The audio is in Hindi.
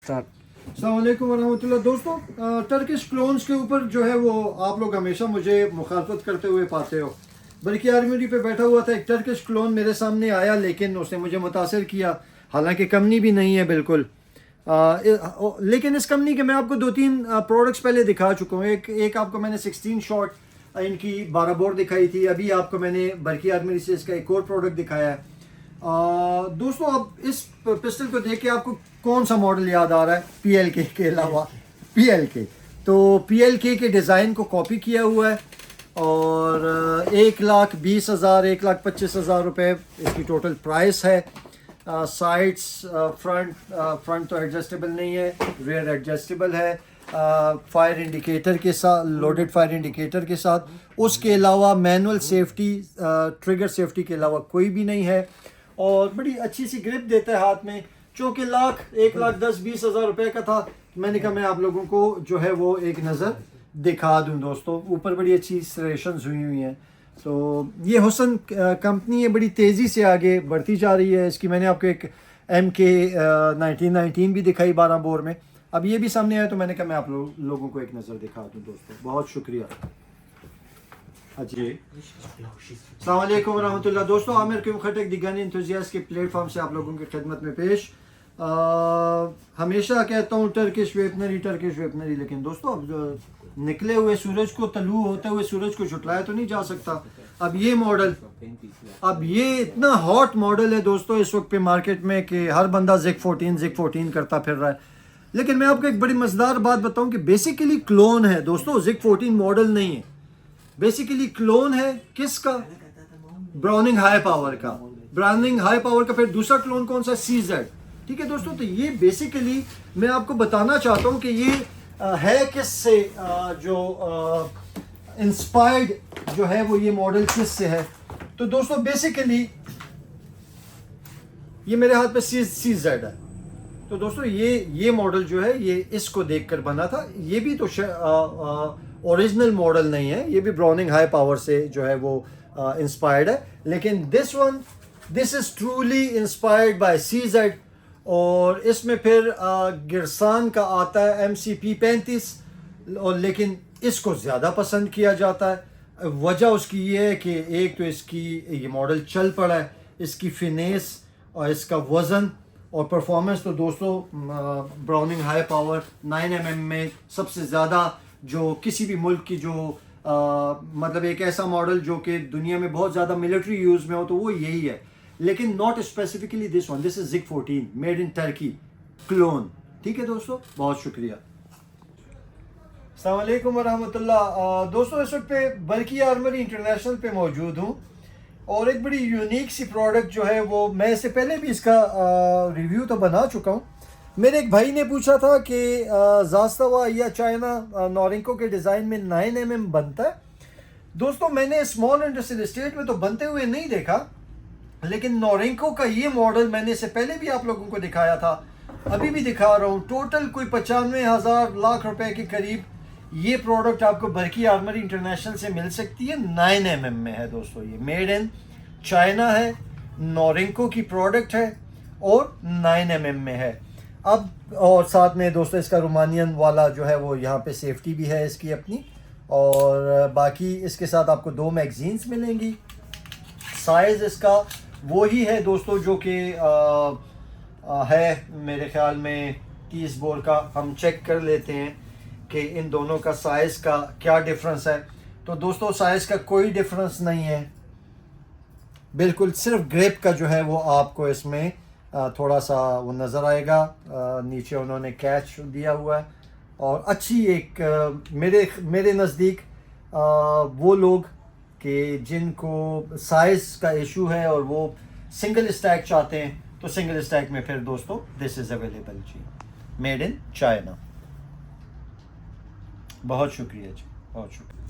अस्सलाम वालेकुम वरहमतुल्लाह। दोस्तों, टर्किश क्लोन्स के ऊपर जो है वो आप लोग हमेशा मुझे मुखालफत करते हुए पाते हो। बल्कि आर्मरी पे बैठा हुआ था एक टर्किश क्लोन मेरे सामने आया, लेकिन उसने मुझे मुतासर किया। हालांकि कंपनी भी नहीं है बिल्कुल, लेकिन इस कंपनी के मैं आपको 2-3 प्रोडक्ट्स पहले दिखा चुका हूँ। एक आपको मैंने 16 शॉट इनकी 12 बोर दिखाई थी। अभी आपको मैंने बरकी आर्मरी से इसका एक और प्रोडक्ट दिखाया है। दोस्तों, अब इस पिस्टल को देख के आपको कौन सा मॉडल याद आ रहा है? PLK के अलावा PLK, तो PLK के डिज़ाइन को कॉपी किया हुआ है और 1,20,000 1,25,000 रुपये इसकी टोटल प्राइस है। साइड्स, फ्रंट तो एडजस्टेबल नहीं है, रेयर एडजस्टेबल है, फायर इंडिकेटर के साथ, लोडेड फायर इंडिकेटर के साथ। उसके अलावा मैनुअल सेफ्टी, ट्रिगर सेफ्टी के अलावा कोई भी नहीं है और बड़ी अच्छी सी ग्रिप देता है हाथ में। चूँकि 1,10,20,000 रुपये का था, मैंने कहा मैं आप लोगों को जो है वो एक नज़र दिखा दूं। दोस्तों, ऊपर बड़ी अच्छी सर्रेशंस हुई हैं। तो ये हुसन कंपनी है, बड़ी तेज़ी से आगे बढ़ती जा रही है। इसकी मैंने आपको एक MK 1919 भी दिखाई 12 बोर में। अब ये भी सामने आया तो मैंने कहा मैं आप लोगों को एक नज़र दिखा दूं। दोस्तों, बहुत शुक्रिया। जी, अस्सलाम वालेकुम वरहमतुल्लाह। दोस्तों, आमिर के मुखटक दी गन एंथुसियास्ट के प्लेटफॉर्म से आप लोगों की खिदमत में पेश। हमेशा कहता हूँ टर्किश वेपनरी, लेकिन दोस्तों अब निकले हुए सूरज को, तलू होते हुए सूरज को झुटलाया तो नहीं जा सकता। अब ये इतना हॉट मॉडल है दोस्तों इस वक्त पे मार्केट में कि हर बंदा जिग 14 करता फिर रहा है। लेकिन मैं आपको एक बड़ी मज़ेदार बात बताऊं कि बेसिकली क्लोन है दोस्तों, जिग 14 मॉडल नहीं है। बेसिकली क्लोन है किसका? ब्राउनिंग हाई पावर का। फिर दूसरा क्लोन कौन सा? CZ। ठीक है दोस्तों, तो ये बेसिकली मैं आपको बताना चाहता हूँ कि ये है किससे, जो इंस्पायर्ड जो है वो ये मॉडल किससे है। तो दोस्तों बेसिकली ये मेरे हाथ पे CZ है। तो दोस्तों ये मॉडल जो है ये इसको देखकर बना था। ये भी तो ओरिजिनल मॉडल नहीं है, ये भी ब्राउनिंग हाई पावर से जो है वो इंस्पायर्ड है। लेकिन this is truly inspired by CZ। और इसमें फिर गिरसान का आता है MCP 35, और लेकिन इसको ज़्यादा पसंद किया जाता है। वजह उसकी ये है कि एक तो इसकी ये मॉडल चल पड़ा है, इसकी फिनेस और इसका वज़न और परफॉर्मेंस। तो दोस्तों, ब्राउनिंग हाई पावर 9mm में सबसे ज़्यादा जो किसी भी मुल्क की जो मतलब एक ऐसा मॉडल जो कि दुनिया में बहुत ज़्यादा मिलिट्री यूज़ में हो तो वो यही है। लेकिन not specifically this one, this is Zig 14 made in Turkey clone. ठीक है दोस्तों, बहुत शुक्रिया। अस्सलाम वालेकुम वरहमतुल्लाह। दोस्तों, इस वक्त पे बरकी आर्मरी इंटरनेशनल पे मौजूद हूँ और एक बड़ी यूनिक सी प्रोडक्ट जो है वो, मैं इससे पहले भी इसका रिव्यू तो बना चुका हूँ। मेरे एक भाई ने पूछा था कि ज़ास्तावा या चाइना नॉरिंको के डिज़ाइन में 9mm बनता है। दोस्तों, मैंने स्मॉल इंडस्ट्रियल एस्टेट में तो बनते हुए नहीं देखा, लेकिन नॉरिंको का ये मॉडल मैंने इससे पहले भी आप लोगों को दिखाया था, अभी भी दिखा रहा हूँ। टोटल कोई 95,000 लाख रुपए के करीब ये प्रोडक्ट आपको बरकी आर्मरी इंटरनेशनल से मिल सकती है। 9mm में है दोस्तों, ये मेड इन चाइना है, नॉरिंको की प्रोडक्ट है और 9mm में है। अब और साथ में दोस्तों इसका रोमानियन वाला जो है वो यहाँ पे सेफ्टी भी है इसकी अपनी, और बाकी इसके साथ आपको 2 मैगजीन्स मिलेंगी। साइज़ इसका वही है दोस्तों जो कि है मेरे ख्याल में 30 बोर का। हम चेक कर लेते हैं कि इन दोनों का साइज़ का क्या डिफरेंस है। तो दोस्तों, साइज़ का कोई डिफरेंस नहीं है, बिल्कुल सिर्फ ग्रिप का जो है वो आपको इसमें थोड़ा सा वो नज़र आएगा। नीचे उन्होंने कैच दिया हुआ है और अच्छी एक मेरे नज़दीक वो लोग कि जिनको साइज़ का इशू है और वो सिंगल स्टैक चाहते हैं, तो सिंगल स्टैक में फिर दोस्तों दिस इज़ अवेलेबल जी, मेड इन चाइना। बहुत शुक्रिया जी, बहुत शुक्रिया।